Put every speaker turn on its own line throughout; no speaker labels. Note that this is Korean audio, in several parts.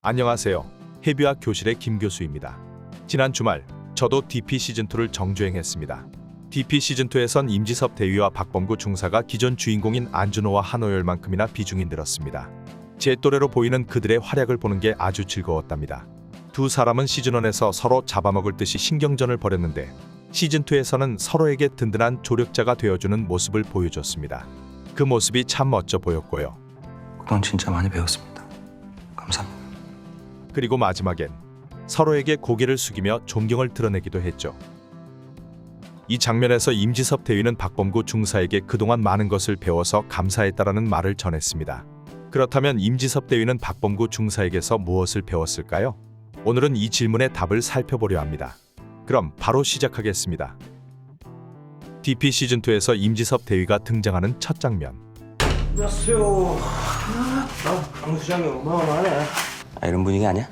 안녕하세요. 해비학 교실의 김 교수입니다. 지난 주말 저도 DP 시즌2를 정주행했습니다. DP 시즌2에선 임지섭 대위와 박범구 중사가 기존 주인공인 안준호와 한호열만큼이나 비중이 늘었습니다. 제 또래로 보이는 그들의 활약을 보는 게 아주 즐거웠답니다. 두 사람은 시즌1에서 서로 잡아먹을 듯이 신경전을 벌였는데 시즌2에서는 서로에게 든든한 조력자가 되어주는 모습을 보여줬습니다. 그 모습이 참 멋져 보였고요.
그동안 진짜 많이 배웠습니다. 감사합니다.
그리고 마지막엔 서로에게 고개를 숙이며 존경을 드러내기도 했죠. 이 장면에서 임지섭 대위는 박범구 중사에게 그동안 많은 것을 배워서 감사했다라는 말을 전했습니다. 그렇다면 임지섭 대위는 박범구 중사에게서 무엇을 배웠을까요? 오늘은 이 질문의 답을 살펴보려 합니다. 그럼 바로 시작하겠습니다. DP 시즌2에서 임지섭 대위가 등장하는 첫 장면.
안녕하세요. 강수장이 어마어마하네.
이런 분위기 아니야?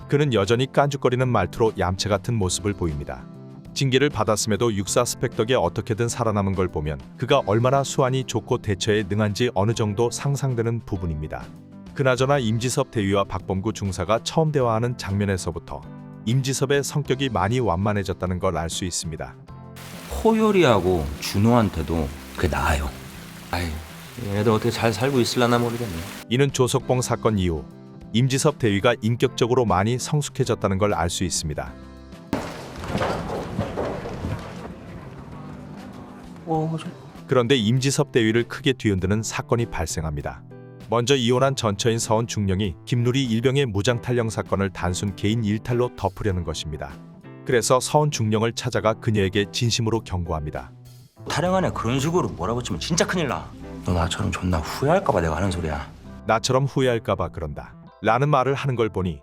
그는 여전히 깐죽거리는 말투로 얌체 같은 모습을 보입니다. 징계를 받았음에도 육사 스펙 덕에 어떻게든 살아남은 걸 보면 그가 얼마나 수완이 좋고 대처에 능한지 어느 정도 상상되는 부분입니다. 그나저나 임지섭 대위와 박범구 중사가 처음 대화하는 장면에서부터 임지섭의 성격이 많이 완만해졌다는 걸 알 수 있습니다.
호열이하고 준호한테도 그게 나아요. 얘네들 어떻게 잘 살고 있을라나 모르겠네.
이는 조석봉 사건 이후 임지섭 대위가 인격적으로 많이 성숙해졌다는 걸 알 수 있습니다. 그런데 임지섭 대위를 크게 뒤흔드는 사건이 발생합니다. 먼저 이혼한 전처인 서원 중령이 김누리 일병의 무장 탈영 사건을 단순 개인 일탈로 덮으려는 것입니다. 그래서 서원 중령을 찾아가 그녀에게 진심으로 경고합니다.
타령 안에 그런 식으로 몰아붙이면 진짜 큰일 나. 너 나처럼 존나 후회할까봐 내가 하는 소리야.
나처럼 후회할까봐 그런다 라는 말을 하는 걸 보니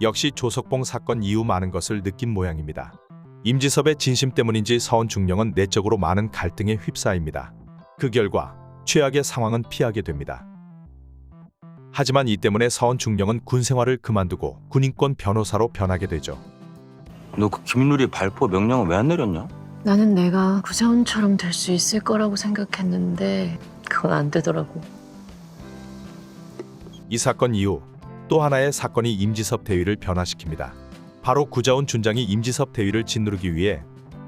역시 조석봉 사건 이후 많은 것을 느낀 모양입니다. 임지섭의 진심 때문인지 서원 중령은 내적으로 많은 갈등에 휩싸입니다. 그 결과 최악의 상황은 피하게 됩니다. 하지만 이 때문에 서원 중령은 군 생활을 그만두고 군인권 변호사로 변하게 되죠.
너 그 김누리 발포 명령을 왜 안 내렸냐?
나는 내가 구자원처럼 될 수 있을 거라고 생각했는데 그건 안 되더라고.
이 사건 이후 또 하나의 사건이 임지섭 대위를 변화시킵니다. 바로 구자원 준장이 임지섭 대위를 짓누르기 위해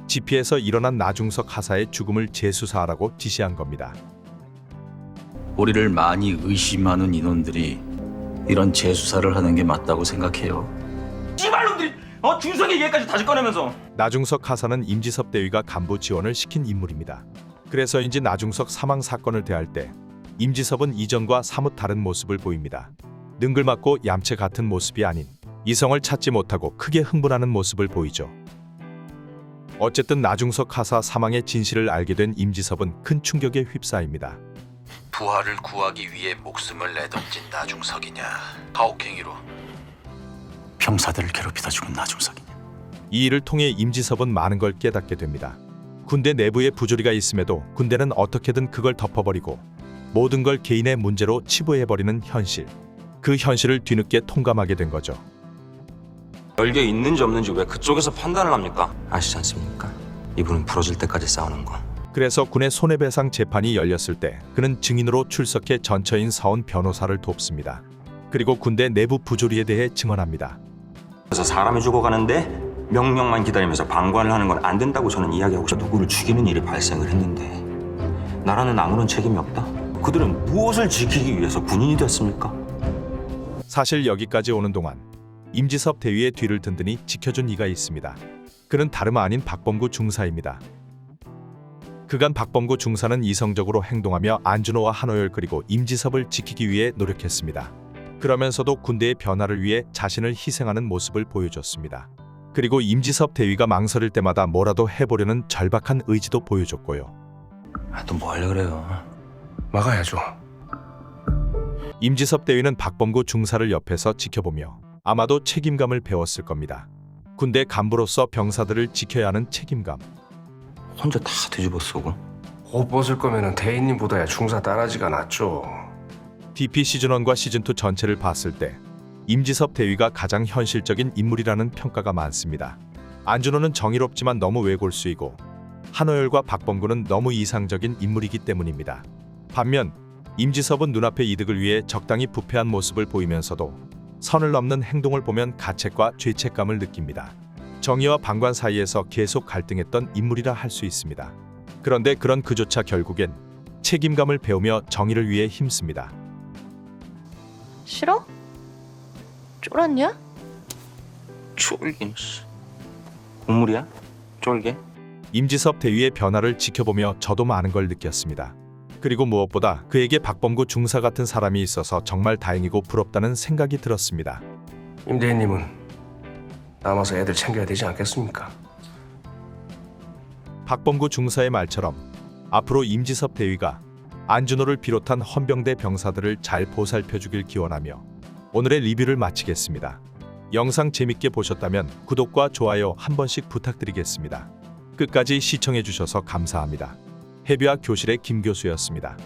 GP에서 일어난 나중석 하사의 죽음을 재수사하라고 지시한 겁니다.
우리를 많이 의심하는 인원들이 이런 재수사를 하는 게 맞다고 생각해요.
씨발놈들이 중성이 얘기까지 다시 꺼내면서.
나중석 하사는 임지섭 대위가 간부 지원을 시킨 인물입니다. 그래서인지 나중석 사망 사건을 대할 때 임지섭은 이전과 사뭇 다른 모습을 보입니다. 능글맞고 얌체 같은 모습이 아닌 이성을 찾지 못하고 크게 흥분하는 모습을 보이죠. 어쨌든 나중석 하사 사망의 진실을 알게 된 임지섭은 큰 충격에 휩싸입니다.
부하를 구하기 위해 목숨을 내던진 나중석이냐, 가혹행위로 병사들을 괴롭히다 죽은 나중석이냐.
이 일을 통해 임지섭은 많은 걸 깨닫게 됩니다. 군대 내부에 부조리가 있음에도 군대는 어떻게든 그걸 덮어버리고 모든 걸 개인의 문제로 치부해버리는 현실. 그 현실을 뒤늦게 통감하게 된 거죠.
열게 있는지 없는지 왜 그쪽에서 판단을 합니까? 아시지 않습니까? 이분은 부러질 때까지 싸우는 거.
그래서 군의 손해배상 재판이 열렸을 때 그는 증인으로 출석해 전처인 서원 변호사를 돕습니다. 그리고 군대 내부 부조리에 대해 증언합니다.
그래서 사람이 죽어가는데 명령만 기다리면서 방관을 하는 건 안 된다고 저는 이야기하고 누구를 죽이는 일이 발생을 했는데 나라는 아무런 책임이 없다. 그들은 무엇을 지키기 위해서 군인이 됐습니까?
사실 여기까지 오는 동안 임지섭 대위의 뒤를 든든히 지켜준 이가 있습니다. 그는 다름 아닌 박범구 중사입니다. 그간 박범구 중사는 이성적으로 행동하며 안준호와 한호열 그리고 임지섭을 지키기 위해 노력했습니다. 그러면서도 군대의 변화를 위해 자신을 희생하는 모습을 보여줬습니다. 그리고 임지섭 대위가 망설일 때마다 뭐라도 해보려는 절박한 의지도 보여줬고요.
또 뭐 하려 그래요?
막아야죠.
임지섭 대위는 박범구 중사를 옆에서 지켜보며 아마도 책임감을 배웠을 겁니다. 군대 간부로서 병사들을 지켜야 하는 책임감.
혼자 다 뒤집어 쓰고.
옷 벗을 거면은 대인님보다야 중사 따라지가 낫죠.
DP 시즌1과 시즌2 전체를 봤을 때 임지섭 대위가 가장 현실적인 인물이라는 평가가 많습니다. 안준호는 정의롭지만 너무 외골수이고 한호열과 박범구는 너무 이상적인 인물이기 때문입니다. 반면 임지섭은 눈앞의 이득을 위해 적당히 부패한 모습을 보이면서도 선을 넘는 행동을 보면 가책과 죄책감을 느낍니다. 정의와 방관 사이에서 계속 갈등했던 인물이라 할 수 있습니다. 그런데 그런 그조차 결국엔 책임감을 배우며 정의를 위해 힘씁니다.
싫어? 쫄았냐?
쫄긴 국물이야? 쫄게?
임지섭 대위의 변화를 지켜보며 저도 많은 걸 느꼈습니다. 그리고 무엇보다 그에게 박범구 중사 같은 사람이 있어서 정말 다행이고 부럽다는 생각이 들었습니다.
임 대위님은 남아서 애들 챙겨야 되지 않겠습니까?
박범구 중사의 말처럼 앞으로 임지섭 대위가 안준호를 비롯한 헌병대 병사들을 잘 보살펴주길 기원하며 오늘의 리뷰를 마치겠습니다. 영상 재밌게 보셨다면 구독과 좋아요 한 번씩 부탁드리겠습니다. 끝까지 시청해주셔서 감사합니다. 해비와 교실의 김 교수였습니다.